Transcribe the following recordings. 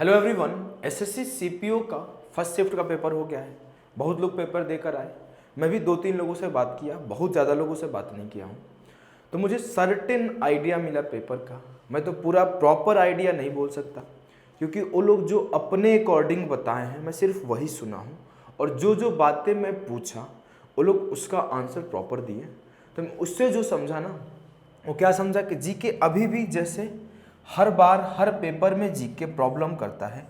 Hello everyone, SSC CPO का first shift का paper हो गया है। बहुत लोग पेपर देकर आए। मैं भी 2-3 लोगों से बात किया, बहुत ज़्यादा लोगों से बात नहीं किया हूँ। तो मुझे सर्टेन आइडिया मिला पेपर का। मैं तो पूरा प्रॉपर आइडिया नहीं बोल सकता, क्योंकि वो लोग जो अपने अकॉर्डिंग बताए हैं मैं सिर्फ वही सुना हूँ, और जो जो बातें मैं पूछा वो लोग उसका आंसर प्रॉपर दिए। तो मैं उससे जो समझा ना, वो क्या समझा कि जीके अभी भी जैसे हर बार हर पेपर में जीके प्रॉब्लम करता है,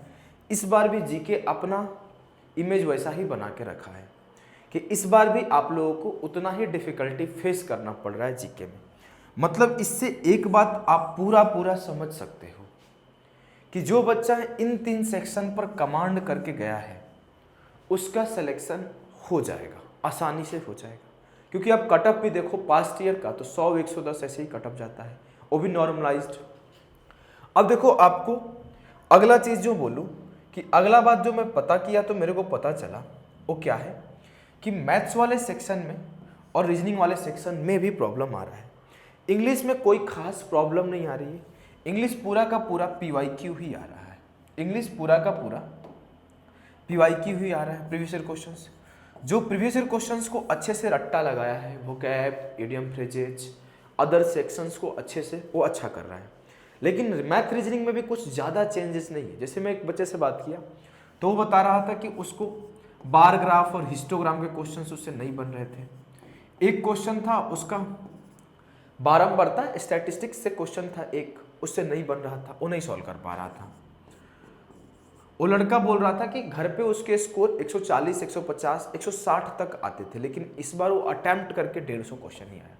इस बार भी जीके अपना इमेज वैसा ही बना के रखा है कि इस बार भी आप लोगों को उतना ही डिफिकल्टी फेस करना पड़ रहा है जीके में। मतलब इससे एक बात आप पूरा समझ सकते हो कि जो बच्चा इन 3 सेक्शन पर कमांड करके गया है उसका सिलेक्शन हो जाएगा, आसानी से हो जाएगा। क्योंकि आप कटअप भी देखो पास्ट ईयर का तो 100-110 ऐसे ही कटअप जाता है, वो भी नॉर्मलाइज्ड। अब देखो आपको अगला चीज़ जो बोलूँ कि अगला बात जो मैं पता किया तो मेरे को पता चला वो क्या है कि मैथ्स वाले सेक्शन में और रीजनिंग वाले सेक्शन में भी प्रॉब्लम आ रहा है। इंग्लिश में कोई खास प्रॉब्लम नहीं आ रही है। इंग्लिश पूरा का पूरा PYQ ही आ रहा है। इंग्लिश पूरा का पूरा PYQ ही आ रहा है, प्रीवियस ईयर क्वेश्चंस। जो प्रीवियस ईयर क्वेश्चंस को अच्छे से रट्टा लगाया है, vocab, idiom, phrases, other sections को अच्छे से वो अच्छा कर रहा है। लेकिन मैथ रीजनिंग में भी कुछ ज़्यादा चेंजेस नहीं है। जैसे मैं एक बच्चे से बात किया तो वो बता रहा था कि उसको बार ग्राफ और हिस्टोग्राम के क्वेश्चंस उससे नहीं बन रहे थे। एक क्वेश्चन था उसका बारंबारता स्टैटिस्टिक्स से क्वेश्चन था, एक उससे नहीं बन रहा था, वो नहीं सॉल्व कर पा रहा था। वो लड़का बोल रहा था कि घर पे उसके स्कोर 140, 150, 160 तक आते थे, लेकिन इस बार वो अटेम्प्ट करके 150 क्वेश्चन ही आया।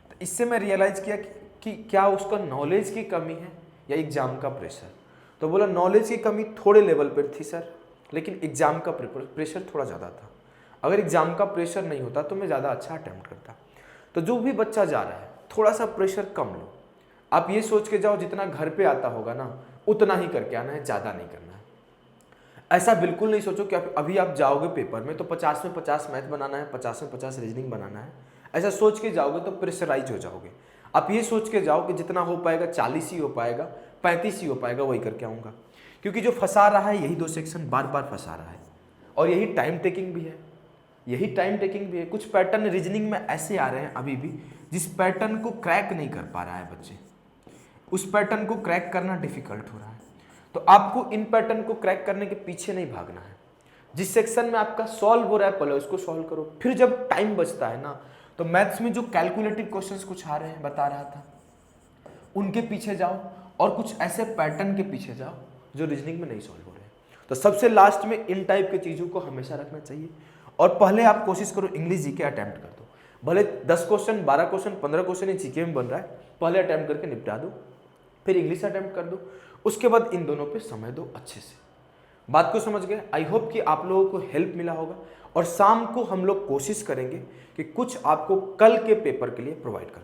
तो इससे मैं रियलाइज किया कि क्या उसका नॉलेज की कमी है या एग्जाम का प्रेशर। तो बोला नॉलेज की कमी थोड़े लेवल पर थी सर, लेकिन एग्जाम का प्रेशर थोड़ा ज़्यादा था। अगर एग्जाम का प्रेशर नहीं होता तो मैं ज़्यादा अच्छा अटेम्प्ट करता। तो जो भी बच्चा जा रहा है थोड़ा सा प्रेशर कम लो। आप ये सोच के जाओ जितना घर पे आता होगा ना उतना ही करके आना है, ज़्यादा नहीं करना है। ऐसा बिल्कुल नहीं सोचो कि अभी आप जाओगे पेपर में तो 50 में 50 मैथ बनाना है, 50 में 50 रीजनिंग बनाना है। ऐसा सोच के जाओगे तो प्रेशराइज हो जाओगे। आप ये सोच के जाओ कि जितना हो पाएगा 40 ही हो पाएगा, 35 ही हो पाएगा, वही करके आऊँगा। क्योंकि जो फंसा रहा है यही 2 सेक्शन बार बार फंसा रहा है, और यही टाइम टेकिंग भी है। यही टाइम टेकिंग भी है। कुछ पैटर्न रीजनिंग में ऐसे आ रहे हैं अभी भी जिस पैटर्न को क्रैक नहीं कर पा रहा है बच्चे, उस पैटर्न को क्रैक करना डिफिकल्ट हो रहा है। तो आपको इन पैटर्न को क्रैक करने के पीछे नहीं भागना है। जिस सेक्शन में आपका सॉल्व हो रहा है पहले उसको सॉल्व करो, फिर जब टाइम बचता है ना तो मैथ्स में जो कैलकुलेटिव क्वेश्चंस कुछ आ रहे हैं बता रहा था उनके पीछे जाओ, और कुछ ऐसे पैटर्न के पीछे जाओ जो रीजनिंग में नहीं सॉल्व हो रहे हैं। तो सबसे लास्ट में इन टाइप की चीज़ों को हमेशा रखना चाहिए। और पहले आप कोशिश करो इंग्लिश जीके अटेम्प्ट कर दो। भले 10 क्वेश्चन, 12 क्वेश्चन, 15 क्वेश्चन ही जीके में बन रहा है, पहले अटेम्प्ट करके निपटा दो, फिर इंग्लिश अटेम्प्ट कर दो, उसके बाद इन दोनों पे समय दो अच्छे से। बात को समझ गए? आई होप कि आप लोगों को हेल्प मिला होगा। और शाम को हम लोग कोशिश करेंगे कि कुछ आपको कल के पेपर के लिए प्रोवाइड कर